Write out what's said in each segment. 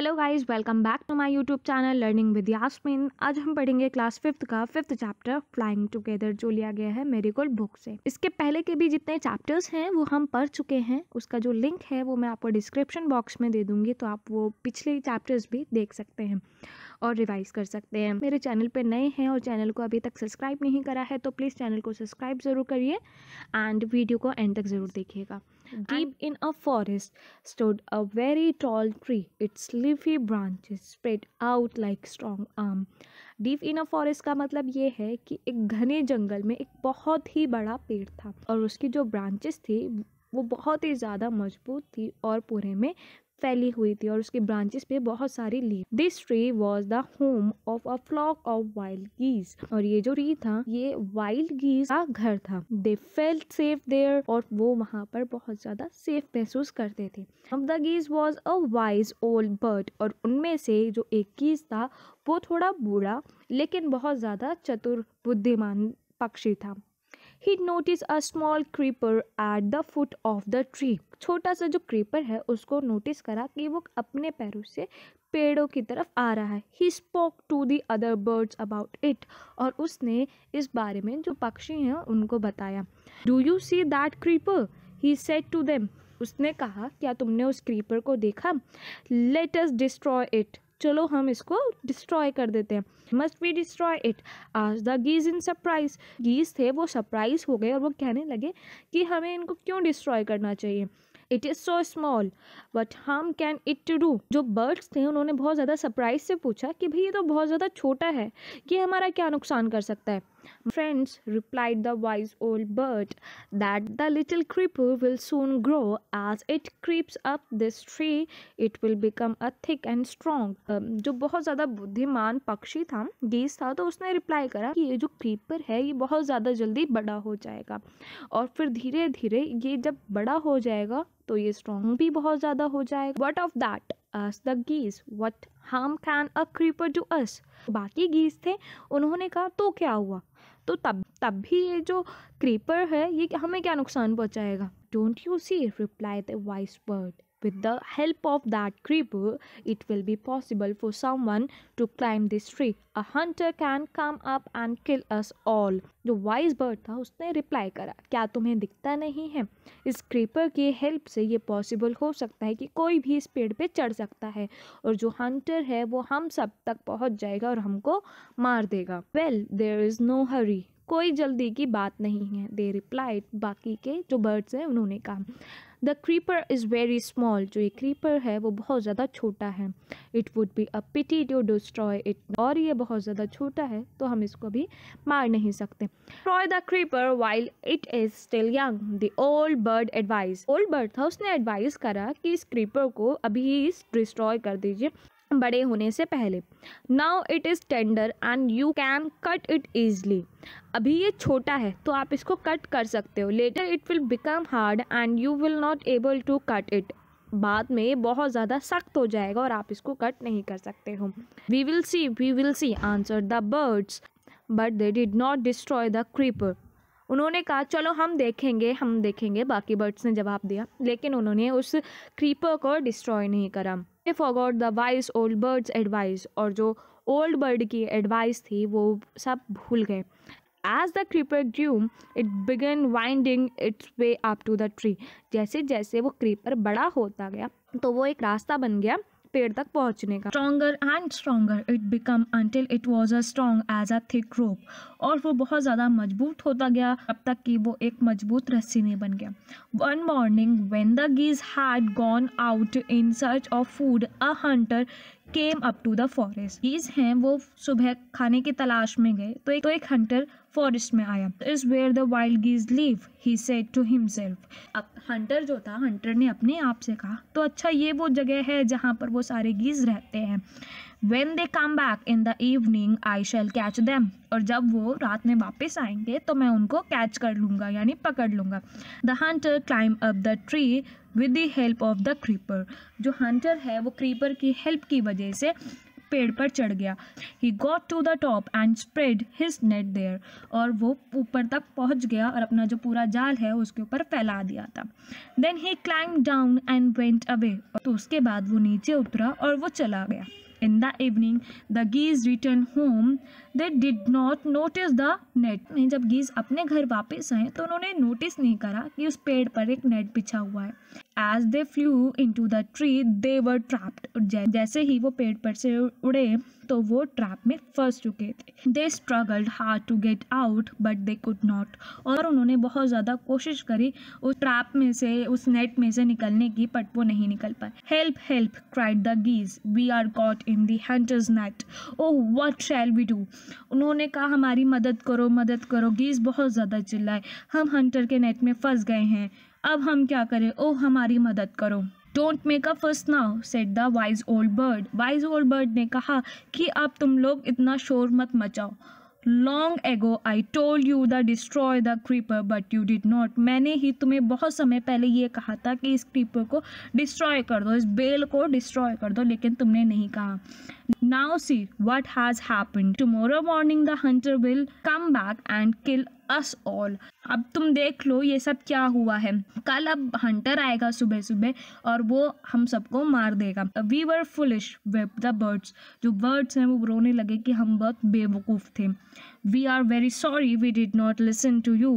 Hello guys, welcome back to my YouTube channel learning with Yasmeen. आज हम पढ़ेंगे class 5th का 5th चैप्टर फ्लाइंग टुगेदर, जो लिया गया है मेरीगोल्ड बुक से। इसके पहले के भी जितने चैप्टर्स हैं वो हम पढ़ चुके हैं। उसका जो लिंक है वो मैं आपको डिस्क्रिप्शन बॉक्स में दे दूंगी, तो आप वो पिछले चैप्टर्स भी देख सकते हैं और रिवाइज कर सकते हैं। मेरे चैनल पे नए हैं और चैनल को अभी तक सब्सक्राइब नहीं करा है तो प्लीज़ चैनल को सब्सक्राइब ज़रूर करिए एंड वीडियो को एंड तक ज़रूर देखिएगा। Deep in a forest stood a very tall tree. Its leafy branches spread out like strong arm. Deep in a forest का मतलब ये है कि एक घने जंगल में एक बहुत ही बड़ा पेड़ था और उसकी जो ब्रांचेस थी वो बहुत ही ज़्यादा मजबूत थी और पूरे में फैली हुई थी और उसकी ब्रांचेस पे बहुत सारी leaf. This tree was the home of a flock of wild geese, और ये जो ट्री था ये वाइल्ड गीज का घर था। दे फेल्ट सेफ देयर, और वो वहाँ पर बहुत ज्यादा सेफ महसूस करते थे। Of the geese was a wise old bird, और उनमें से जो एक गीज था वो थोड़ा बूढ़ा लेकिन बहुत ज्यादा चतुर बुद्धिमान पक्षी था। He noticed a small creeper at the foot of the tree. छोटा सा जो क्रीपर है उसको नोटिस करा कि वो अपने पैरों से पेड़ों की तरफ आ रहा है। He spoke to the other birds about it. और उसने इस बारे में जो पक्षी हैं उनको बताया। Do you see that creeper? He said to them. उसने कहा, क्या तुमने उस क्रीपर को देखा? Let us destroy it. चलो हम इसको डिस्ट्रॉय कर देते हैं। Must we destroy it? आज the geese in surprise. Geese थे वो सरप्राइज हो गए और वो कहने लगे कि हमें इनको क्यों डिस्ट्रॉय करना चाहिए। It is so small but harm can it to do. जो बर्ड्स थे उन्होंने बहुत ज़्यादा सरप्राइज से पूछा कि भाई ये तो बहुत ज़्यादा छोटा है, ये हमारा क्या नुकसान कर सकता है। Friends, replied the wise old bird, that the little creeper will soon grow. As it creeps up this tree, it will become a thick and strong. जो बहुत ज़्यादा बुद्धिमान पक्षी था, गीज था, तो उसने रिप्लाई करा कि ये जो क्रीपर है ये बहुत ज़्यादा जल्दी बड़ा हो जाएगा और फिर धीरे धीरे ये जब बड़ा हो जाएगा तो ये स्ट्रॉन्ग भी बहुत ज़्यादा हो जाएगा। What of that? Asked the geese. What harm can a creeper do us? बाकी गीज थे, उन्होंने कहा तो क्या हुआ, तो तब भी ये जो क्रीपर है ये हमें क्या नुकसान पहुंचाएगा। Don't you see? Replied the wise bird. With the help of that creeper, it will be possible for someone to climb this tree. A hunter can come up and kill us all. जो wise bird था उसने reply करा, क्या तुम्हें दिखता नहीं है, इस क्रीपर की हेल्प से ये पॉसिबल हो सकता है कि कोई भी इस पेड़ पे चढ़ सकता है और जो हंटर है वो हम सब तक पहुंच जाएगा और हमको मार देगा। Well, there is no hurry. कोई जल्दी की बात नहीं है। दे रिप्लाइड, बाकी के जो बर्ड्स हैं उन्होंने कहा। The creeper is very small, जो ये क्रीपर है वो बहुत ज़्यादा छोटा है। It would be a pity to destroy it, और ये बहुत ज़्यादा छोटा है तो हम इसको भी मार नहीं सकते। Destroy the creeper while it is still young, the old bird advise. Old bird था, उसने एडवाइस करा कि इस क्रीपर को अभी डिस्ट्रॉय कर दीजिए बड़े होने से पहले। Now it is tender and you can cut it easily. अभी ये छोटा है तो आप इसको कट कर सकते हो। Later it will become hard and you will not able to cut it. बाद में बहुत ज़्यादा सख्त हो जाएगा और आप इसको कट नहीं कर सकते हो। We will see answer the birds, but they did not destroy the creeper. उन्होंने कहा चलो हम देखेंगे, बाकी बर्ड्स ने जवाब दिया, लेकिन उन्होंने उस क्रीपर को डिस्ट्रॉय नहीं करा। They forgot the wise old bird's advice, और जो ओल्ड बर्ड की एडवाइस थी वो सब भूल गए। As the creeper grew, it began winding its way up to the tree. जैसे जैसे वो क्रीपर बड़ा होता गया तो वो एक रास्ता बन गया पेड़ तक पहुंचने का। Stronger and stronger it became until it was as strong as a thick rope. और वो बहुत ज़्यादा मजबूत होता गया अब तक कि वो एक मजबूत रस्सी में बन गया। One morning when the geese had gone out in search of food, a hunter came up to the forest. Geese हैं वो सुबह खाने की तलाश में गए तो एक हंटर फॉरेस्ट में आया। Is where the wild geese live, he said to himself. अब हंटर जो था, हंटर ने अपने आप से कहा तो अच्छा ये वो जगह है जहाँ पर वो सारे गीज रहते हैं। When they come back in the evening, I shall catch them. और जब वो रात में वापस आएंगे तो मैं उनको कैच कर लूँगा, यानी पकड़ लूँगा। The hunter climbed up the tree with the help of the creeper. जो हंटर है वो क्रीपर की हेल्प की वजह से पेड़ पर चढ़ गया। He got to the top and spread his net there, और वो ऊपर तक पहुंच गया और अपना जो पूरा जाल है उसके ऊपर फैला दिया था। Then he climbed down and went away, तो उसके बाद वो नीचे उतरा और वो चला गया। In the evening, the geese returned home. They did not notice the net. जब गीज अपने घर वापस आए तो उन्होंने नोटिस नहीं करा कि उस पेड़ पर एक नेट बिछा हुआ है। As they flew into the tree, they were trapped. जैसे ही वो पेड़ पर से उड़े तो वो ट्रैप में फंस चुके थे। They struggled hard to get out, but they could not. और उन्होंने बहुत ज़्यादा कोशिश करी उस ट्रैप में से, उस नेट में से निकलने की, बट वो नहीं निकल पाए। Help, help, cried the geese. We are caught in the hunter's net. Oh, what shall we do? उन्होंने कहा हमारी मदद करो, मदद करो। गीज बहुत ज़्यादा चिल्लाए, हम हंटर के नेट में फंस गए हैं, अब हम क्या करें? ओह हमारी मदद करो। Don't make a fuss now, said the wise old bird. Wise old bird ने कहा कि अब तुम लोग इतना शोर मत मचाओ। Long ago I told you to destroy the creeper, but you did not. मैंने ही तुम्हें बहुत समय पहले ये कहा था कि इस क्रीपर को डिस्ट्रॉय कर दो, इस बेल को डिस्ट्रॉय कर दो, लेकिन तुमने नहीं कहा। Now see what has happened. Tomorrow morning the hunter will come back and kill us all. अब तुम देख लो ये सब क्या हुआ है। कल अब हंटर आएगा सुबह सुबह और वो हम सबको मार देगा। We were foolish with the birds. जो बर्ड्स हैं वो रोने लगे कि हम बहुत बेवकूफ़ थे। We are very sorry we did not listen to you.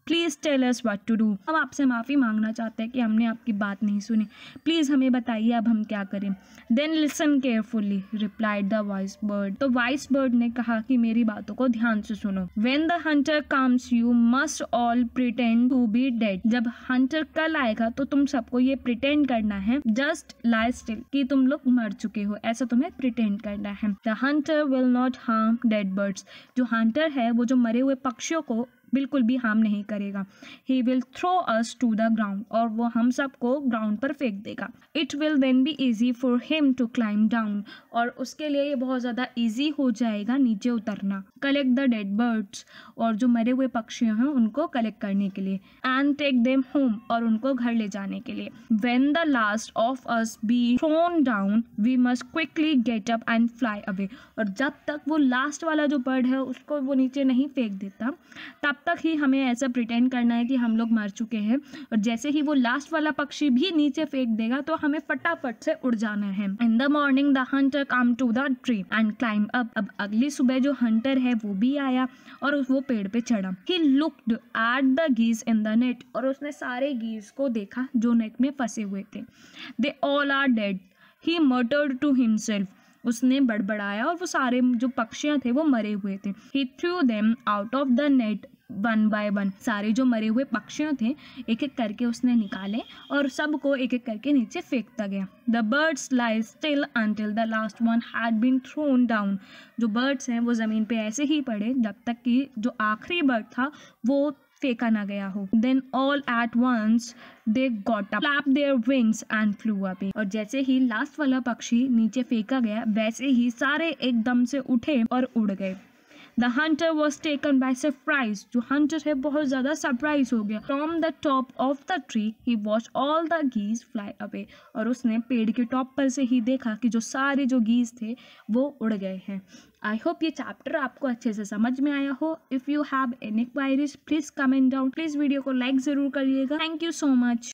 Please tell us what to do. हम आपसे माफ़ी मांगना चाहते हैं कि हमने आपकी बात नहीं सुनी, प्लीज़ हमें बताइए अब हम क्या करें। Then listen carefully, replied the wise bird. तो वाइस बर्ड ने कहा कि मेरी बातों को ध्यान से सुनो। When the hunter comes you must all pretend to be dead. जब हंटर कल आएगा तो तुम सबको ये प्रिटेंड करना है, जस्ट लाई स्टिल, कि तुम लोग मर चुके हो, ऐसा तुम्हें प्रिटेंड करना है। The Hunter will not harm dead birds. जो हंटर है वो जो मरे हुए पक्षियों को बिल्कुल भी हार्म नहीं करेगा। He will throw us to the ground, और वो हम सबको ग्राउंड पर फेंक देगा। It will then be easy for him to climb down, और उसके लिए ये बहुत ज़्यादा ईजी हो जाएगा नीचे उतरना। कलेक्ट द डेड बर्ड्स, और जो मरे हुए पक्षी हैं उनको कलेक्ट करने के लिए। एंड टेक देम होम, और उनको घर ले जाने के लिए। When the last of us be thrown down we must quickly get up and fly away. और जब तक वो लास्ट वाला जो बर्ड है उसको वो नीचे नहीं फेंक देता, तब तक ही हमें ऐसा प्रिटेंड करना है कि हम लोग मर चुके हैं। और जैसे ही वो लास्ट वाला पक्षी भी नीचे फेंक देगा तो हमें फटाफट से उड़ जाना है। In the morning the hunter come to the tree and climb up. अब अगली सुबह जो हंटर है वो भी आया और वो पेड़ पे चढ़ा। He looked at the geese in the net, और उसने सारे गीज को देखा जो नेट में फंसे हुए थे। They all are dead, he muttered to himself. उसने बड़बड़ाया और वो सारे जो पक्षियां थे वो मरे हुए थे। He threw them out of the net one by one. सारे जो मरे हुए पक्षियों थे एक एक करके उसने निकाले और सबको एक एक करके नीचे फेंकता गया। The birds lie still until the last one had been thrown down. जो बर्ड्स हैं वो ज़मीन पे ऐसे ही पड़े जब तक कि जो आखिरी बर्ड था वो फेंका ना गया हो। Then all at once they got up, flap their wings and flew away. और जैसे ही लास्ट वाला पक्षी नीचे फेंका गया वैसे ही सारे एकदम से उठे और उड़ गए। The hunter was taken by surprise. जो hunter है बहुत ज़्यादा सरप्राइज हो गया। From the top of the tree he watched all the geese fly away. और उसने पेड़ के टॉप पर से ही देखा कि जो सारे जो geese थे वो उड़ गए हैं। आई होप ये चैप्टर आपको अच्छे से समझ में आया हो। If you have any queries please comment down. Please video को लाइक ज़रूर करिएगा। Thank you so much.